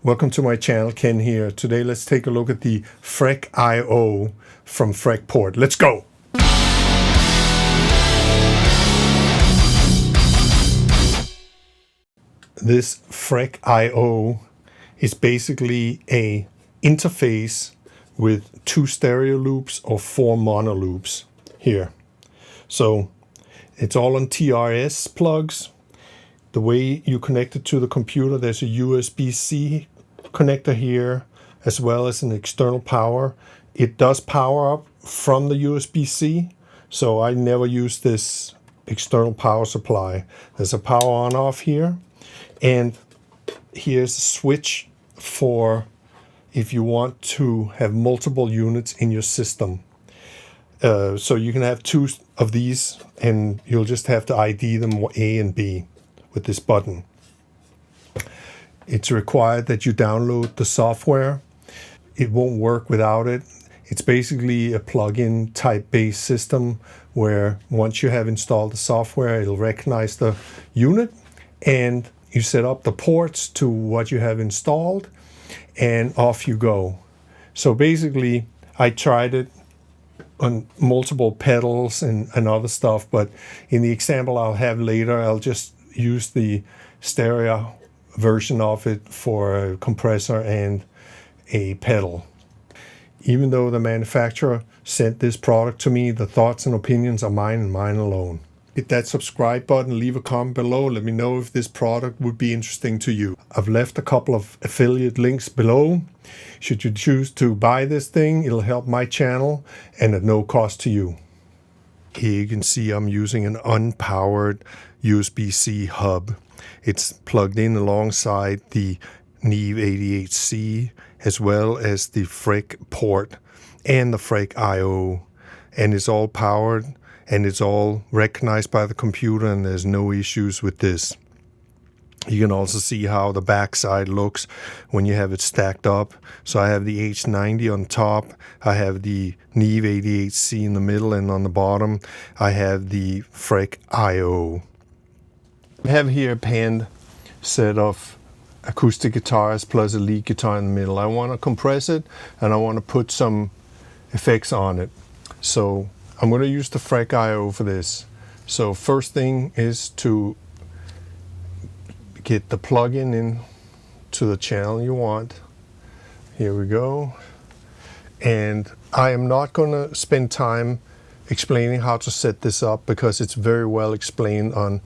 Welcome to my channel, Ken here. Today let's take a look at the Freq IO from Freqport. Let's go! This Freq IO is basically a interface with 2 stereo loops or 4 mono loops here. So it's all on TRS plugs. The way you connect it to the computer, there's a USB-C connector here, as well as an external power. It does power up from the USB-C, so I never use this external power supply. There's a power on off here, and here's a switch for if you want to have multiple units in your system. So you can have 2 of these, and you'll just have to ID them A and B with this button. It's required that you download the software. It won't work without it. It's basically a plug-in type-based system where once you have installed the software, it'll recognize the unit, and you set up the ports to what you have installed, and off you go. So basically, I tried it on multiple pedals and other stuff, but in the example I'll have later, I'll just use the stereo version of it for a compressor and a pedal. Even though the manufacturer sent this product to me, the thoughts and opinions are mine and mine alone. Hit that subscribe button, leave a comment below, let me know if this product would be interesting to you. I've left a couple of affiliate links below. Should you choose to buy this thing, it'll help my channel and at no cost to you. Here you can see I'm using an unpowered USB-C hub. It's plugged in alongside the Neve 88C as well as the Freqport and the Freq IO, and it's all powered and it's all recognized by the computer, and there's no issues with this. You can also see how the backside looks when you have it stacked up. So I have the H90 on top, I have the Neve 88C in the middle, and on the bottom I have the Freq IO. I have here a panned set of acoustic guitars plus a lead guitar in the middle. I want to compress it and I want to put some effects on it. So I'm going to use the Freq IO for this. So first thing is to get the plug-in in to the channel you want. Here we go. And I am not going to spend time explaining how to set this up because it's very well explained on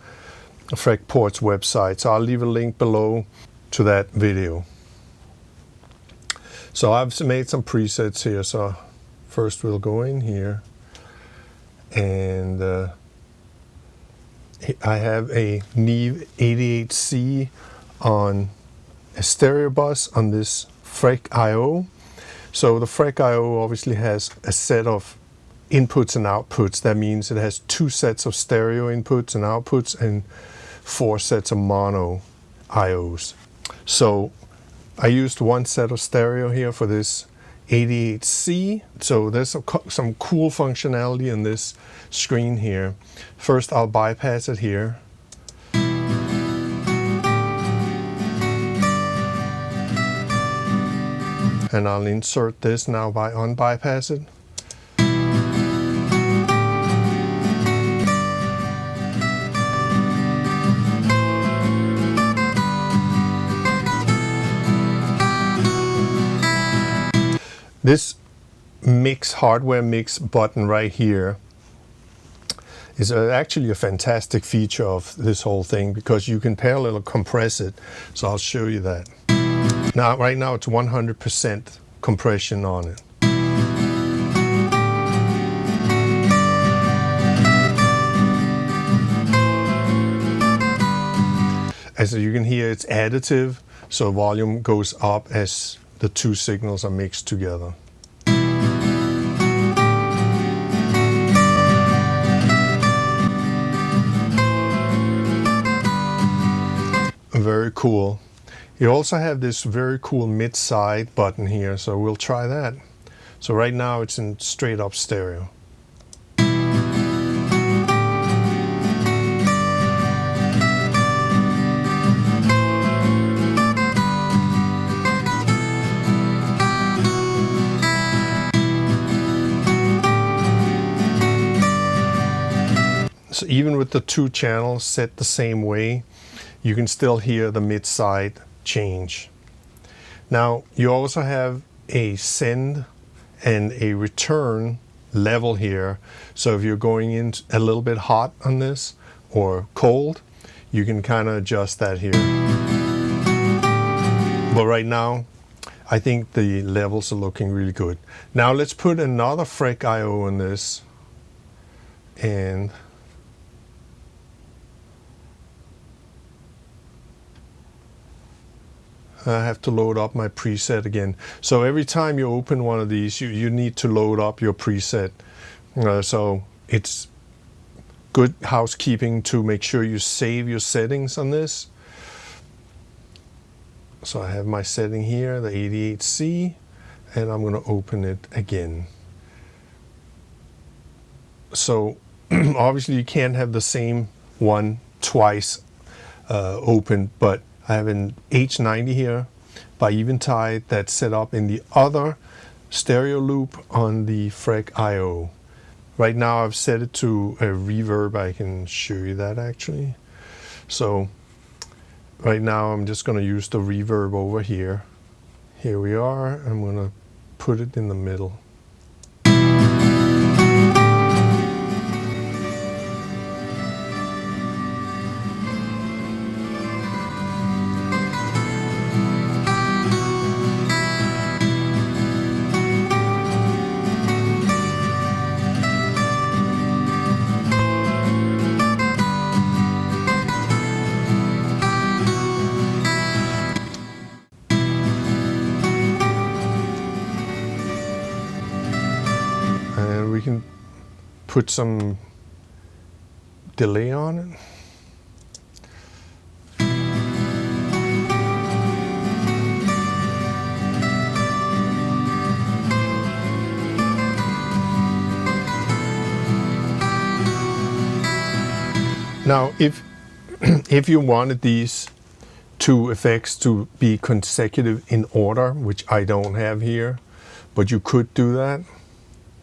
Freqport's website. So I'll leave a link below to that video. So I've made some presets here. So first we'll go in here, and I have a Neve 88C on a stereo bus on this Freq IO. So the Freq IO obviously has a set of inputs and outputs. That means it has 2 sets of stereo inputs and outputs and 4 sets of mono IOs. So I used 1 set of stereo here for this 88C. So there's some cool functionality in this screen here. First I'll bypass it here. And I'll insert this now by unbypass it. This hardware mix button right here is actually a fantastic feature of this whole thing because you can parallel compress it. So I'll show you that. Now, right now it's 100% compression on it. As you can hear, it's additive, so volume goes up as the 2 signals are mixed together. Very cool. You also have this very cool mid-side button here, so we'll try that. So right now it's in straight up stereo. So even with the two channels set the same way, you can still hear the mid-side change. Now you also have a send and a return level here. So if you're going in a little bit hot on this or cold, you can kind of adjust that here. But right now, I think the levels are looking really good. Now let's put another FREC I/O on this, and I have to load up my preset again. So every time you open one of these, you need to load up your preset. So it's good housekeeping to make sure you save your settings on this. So I have my setting here, the 88C, and I'm going to open it again. So obviously you can't have the same one twice open, but I have an H90 here by Eventide that's set up in the other stereo loop on the FREC I/O. Right now I've set it to a reverb. I can show you that actually. So right now I'm just going to use the reverb over here. Here we are. I'm going to put it in the middle. And we can put some delay on it. Now, if you wanted these two effects to be consecutive in order, which I don't have here, but you could do that,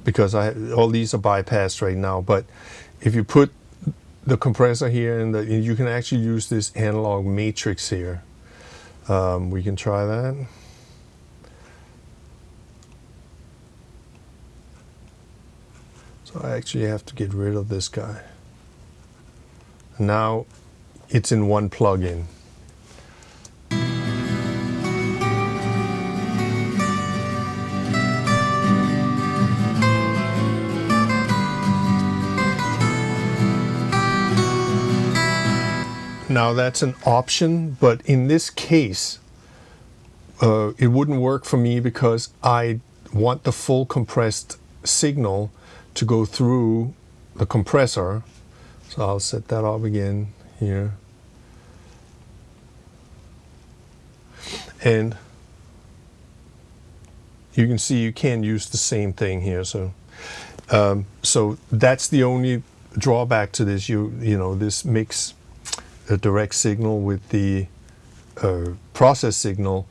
because all these are bypassed right now. But if you put the compressor here, and you can actually use this analog matrix here. We can try that. So I actually have to get rid of this guy. Now it's in one plug-in. Now that's an option, but in this case, it wouldn't work for me because I want the full compressed signal to go through the compressor. So I'll set that up again here. And you can see you can't use the same thing here. So so that's the only drawback to this. You know, this mix a direct signal with the process signal,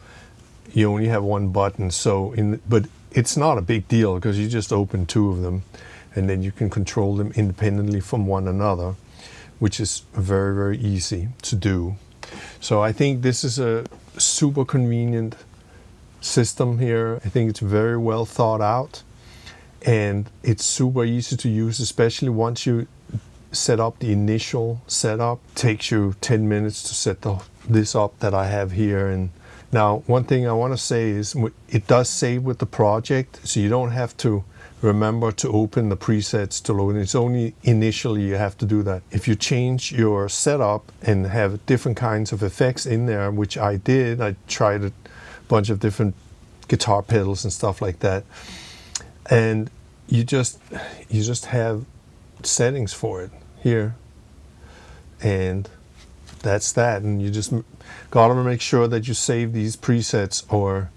you only have one button. So but it's not a big deal because you just open two of them and then you can control them independently from one another, which is very, very easy to do. So I think this is a super convenient system here. I think it's very well thought out and it's super easy to use, especially once you set up the initial setup. It takes you 10 minutes to set this up that I have here. And now one thing I want to say is it does save with the project, so you don't have to remember to open the presets to load. It's only initially you have to do that. If you change your setup and have different kinds of effects in there, which I did, I tried a bunch of different guitar pedals and stuff like that, and you just have settings for it here, and that's that. And you just gotta make sure that you save these presets or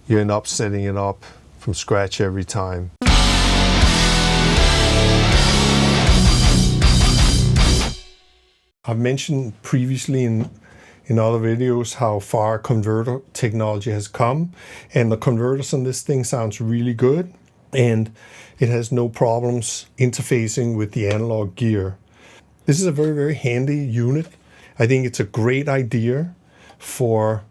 you end up setting it up from scratch every time. I've mentioned previously in other videos how far converter technology has come, and the converters on this thing sounds really good, and it has no problems interfacing with the analog gear. This is a very, very handy unit. I think it's a great idea for,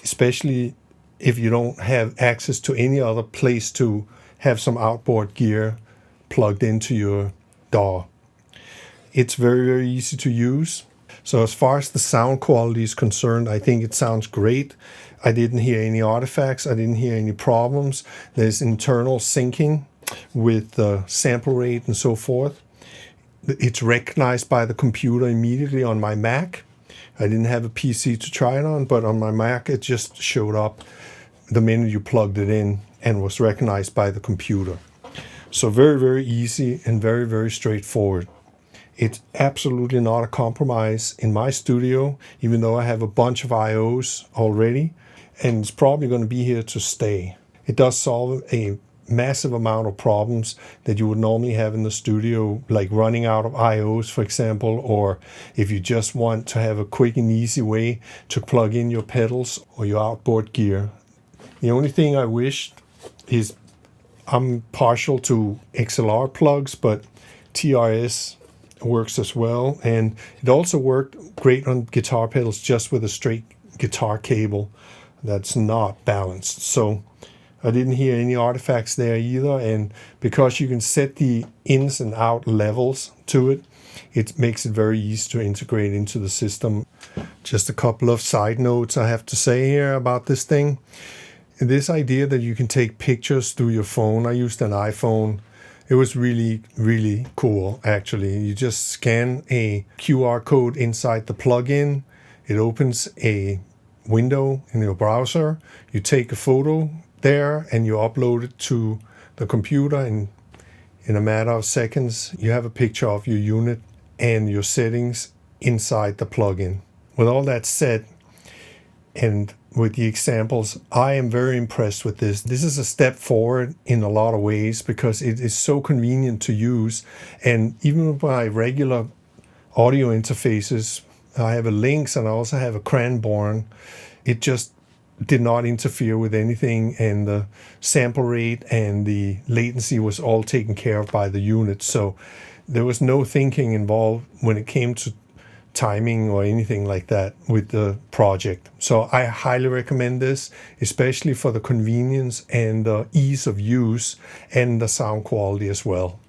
especially if you don't have access to any other place to have some outboard gear plugged into your DAW. It's very, very easy to use. So as far as the sound quality is concerned, I think it sounds great. I didn't hear any artifacts. I didn't hear any problems. There's internal syncing with the sample rate and so forth. It's recognized by the computer immediately on my Mac. I didn't have a PC to try it on, but on my Mac it just showed up the minute you plugged it in and was recognized by the computer. So very, very easy and very, very straightforward. It's absolutely not a compromise in my studio, even though I have a bunch of IOs already, and it's probably going to be here to stay. It does solve a massive amount of problems that you would normally have in the studio, like running out of IOs, for example, or if you just want to have a quick and easy way to plug in your pedals or your outboard gear. The only thing I wish is I'm partial to XLR plugs, but TRS works as well, and it also worked great on guitar pedals just with a straight guitar cable that's not balanced. So I didn't hear any artifacts there either, and because you can set the ins and out levels to it, it makes it very easy to integrate into the system. Just a couple of side notes I have to say here about this thing. This idea that you can take pictures through your phone, I used an iPhone. It was really, really cool, actually. You just scan a QR code inside the plugin. It opens a window in your browser. You take a photo there and you upload it to the computer, and in a matter of seconds, you have a picture of your unit and your settings inside the plugin. With all that said, and with the examples, I am very impressed with this. This is a step forward in a lot of ways because it is so convenient to use. And even with my regular audio interfaces, I have a Lynx and I also have a Cranborn. It just did not interfere with anything, and the sample rate and the latency was all taken care of by the unit. So there was no thinking involved when it came to timing or anything like that with the project. So I highly recommend this, especially for the convenience and the ease of use and the sound quality as well.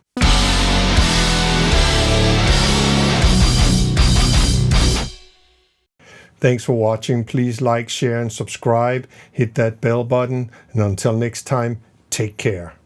Thanks for watching. Please like, share, and subscribe. Hit that bell button. And until next time, take care.